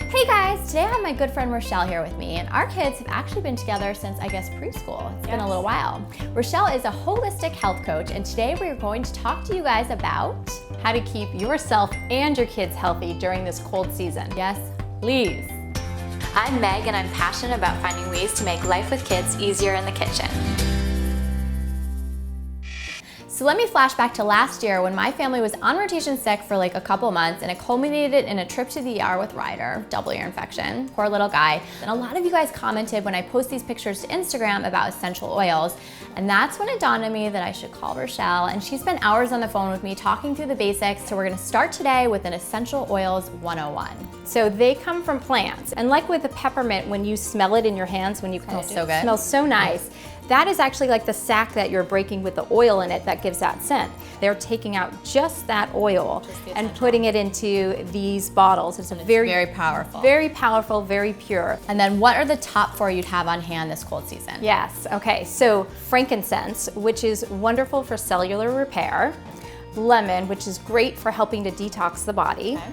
Hey guys, today I have my good friend Rochelle here with me, and our kids have actually been together since, I guess, preschool. It's been a little while. Rochelle is a holistic health coach, and today we're going to talk to you guys about how to keep yourself and your kids healthy during this cold season. Yes, please. I'm Meg, and I'm passionate about finding ways to make life with kids easier in the kitchen. So let me flash back to last year when my family was on rotation sick for like a couple months, and it culminated in a trip to the ER with Ryder, double ear infection, poor little guy. And a lot of you guys commented when I post these pictures to Instagram about essential oils, and that's when it dawned on me that I should call Rochelle, and she spent hours on the phone with me talking through the basics. So we're gonna start today with an Essential Oils 101. So they come from plants, and like with the peppermint, when you smell it in your hands, when you Smells so good. It smells so nice. That is actually like the sack that you're breaking with the oil in it that gives that scent. They're taking out just that oil and putting it into these bottles. It's very powerful. Very powerful, very pure. And then what are the top 4 you'd have on hand this cold season? Yes, okay, so frankincense, which is wonderful for cellular repair. Lemon, which is great for helping to detox the body. Okay.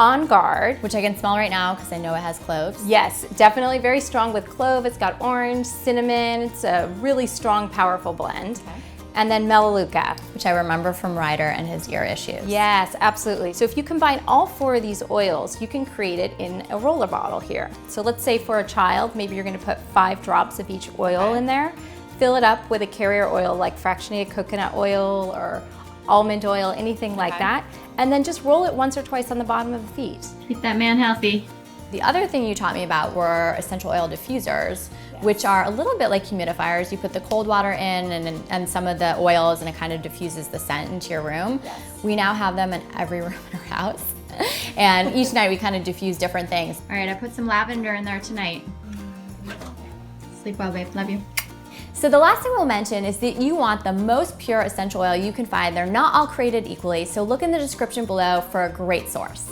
On Guard, Which I can smell right now because I know it has cloves. yes, definitely very strong with clove. It's got orange, cinnamon. It's a really strong, powerful blend. Okay. And then Melaleuca. Which I remember from Ryder and his ear issues. Yes, absolutely. So if you combine all 4 of these oils, you can create it in a roller bottle here. So let's say for a child, maybe you're gonna put 5 drops of each oil in there. Fill it up with a carrier oil like fractionated coconut oil or almond oil, anything like that. And then just roll it once or twice on the bottom of the feet. Keep that man healthy. The other thing you taught me about were essential oil diffusers, which are a little bit like humidifiers. You put the cold water in and some of the oils, and it kind of diffuses the scent into your room. Yes. We now have them in every room in our house. And each night we kind of diffuse different things. All right, I put some lavender in there tonight. Sleep well, babe. Love you. So the last thing we'll mention is that you want the most pure essential oil you can find. They're not all created equally, so look in the description below for a great source.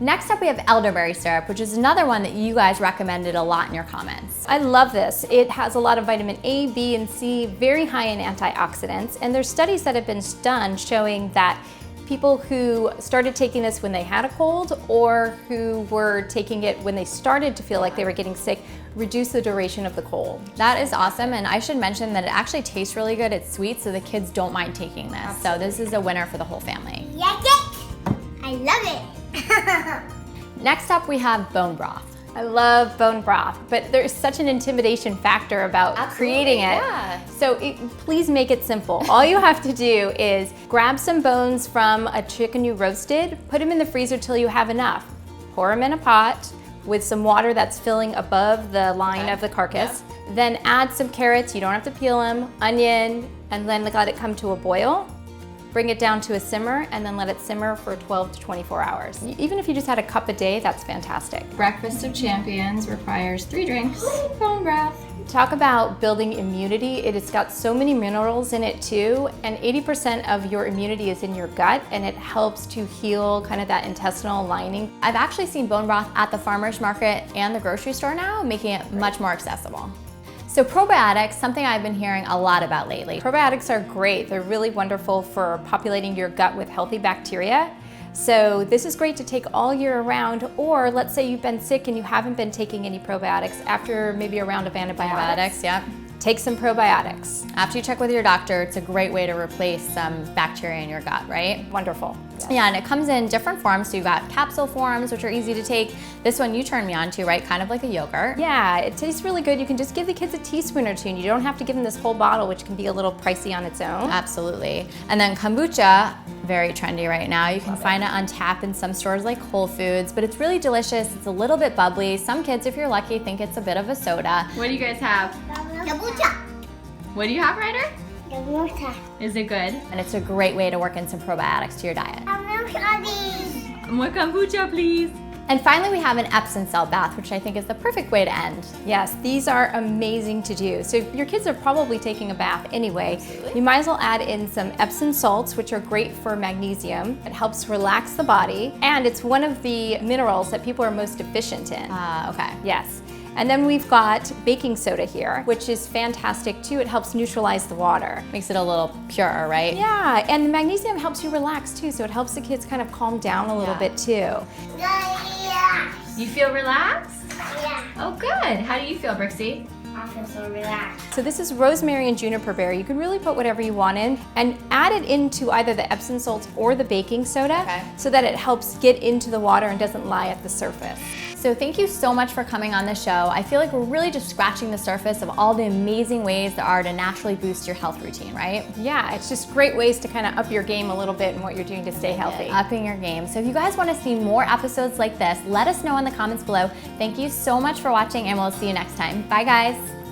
Next up, we have elderberry syrup, which is another one that you guys recommended a lot in your comments. I love this. It has a lot of vitamin A, B, and C, very high in antioxidants, and there's studies that have been done showing that people who started taking this when they had a cold or who were taking it when they started to feel like they were getting sick reduce the duration of the cold. That is awesome, and I should mention that it actually tastes really good. It's sweet, so the kids don't mind taking this. Absolutely. So this is a winner for the whole family. Like it? I love it. Next up, we have bone broth. I love bone broth, but there's such an intimidation factor about creating it. Yeah. So please make it simple. All you have to do is grab some bones from a chicken you roasted, put them in the freezer till you have enough. Pour them in a pot with some water that's filling above the line of the carcass. Then add some carrots, you don't have to peel them, onion, and then let it come to a boil. Bring it down to a simmer and then let it simmer for 12 to 24 hours. Even if you just had a cup a day, that's fantastic. Breakfast of Champions requires 3 drinks. Bone broth. Talk about building immunity. It has got so many minerals in it too, and 80% of your immunity is in your gut, and it helps to heal kind of that intestinal lining. I've actually seen bone broth at the farmer's market and the grocery store now, making it much more accessible. So probiotics, something I've been hearing a lot about lately. Probiotics are great. They're really wonderful for populating your gut with healthy bacteria. So this is great to take all year round, or let's say you've been sick and you haven't been taking any probiotics after maybe a round of antibiotics. Yep. Take some probiotics. After you check with your doctor, it's a great way to replace some bacteria in your gut, right? Wonderful. Yeah, and it comes in different forms. So you've got capsule forms, which are easy to take. This one you turned me on to, right? Kind of like a yogurt. Yeah, it tastes really good. You can just give the kids a teaspoon or 2, and you don't have to give them this whole bottle, which can be a little pricey on its own. Absolutely. And then kombucha, very trendy right now. You can find it on tap in some stores like Whole Foods, but it's really delicious. It's a little bit bubbly. Some kids, if you're lucky, think it's a bit of a soda. What do you guys have? Kabucha. What do you have, Ryder? Kabucha. Is it good? And it's a great way to work in some probiotics to your diet. More kombucha, please. And finally, we have an Epsom salt bath, which I think is the perfect way to end. Yes, these are amazing to do. So your kids are probably taking a bath anyway. You might as well add in some Epsom salts, which are great for magnesium. It helps relax the body, and it's one of the minerals that people are most deficient in. Okay. Yes. And then we've got baking soda here, which is fantastic too. It helps neutralize the water. Makes it a little purer, right? Yeah, and the magnesium helps you relax too, so it helps the kids kind of calm down a little bit too. Yeah. You feel relaxed? Yeah. Oh, good. How do you feel, Brixie? I feel so relaxed. So this is rosemary and juniper berry. You can really put whatever you want in and add it into either the Epsom salts or the baking soda so that it helps get into the water and doesn't lie at the surface. So thank you so much for coming on the show. I feel like we're really just scratching the surface of all the amazing ways there are to naturally boost your health routine, right? Yeah, it's just great ways to kind of up your game a little bit in what you're doing to stay healthy. Upping your game. So if you guys want to see more episodes like this, let us know in the comments below. Thank you so much for watching, and we'll see you next time. Bye, guys.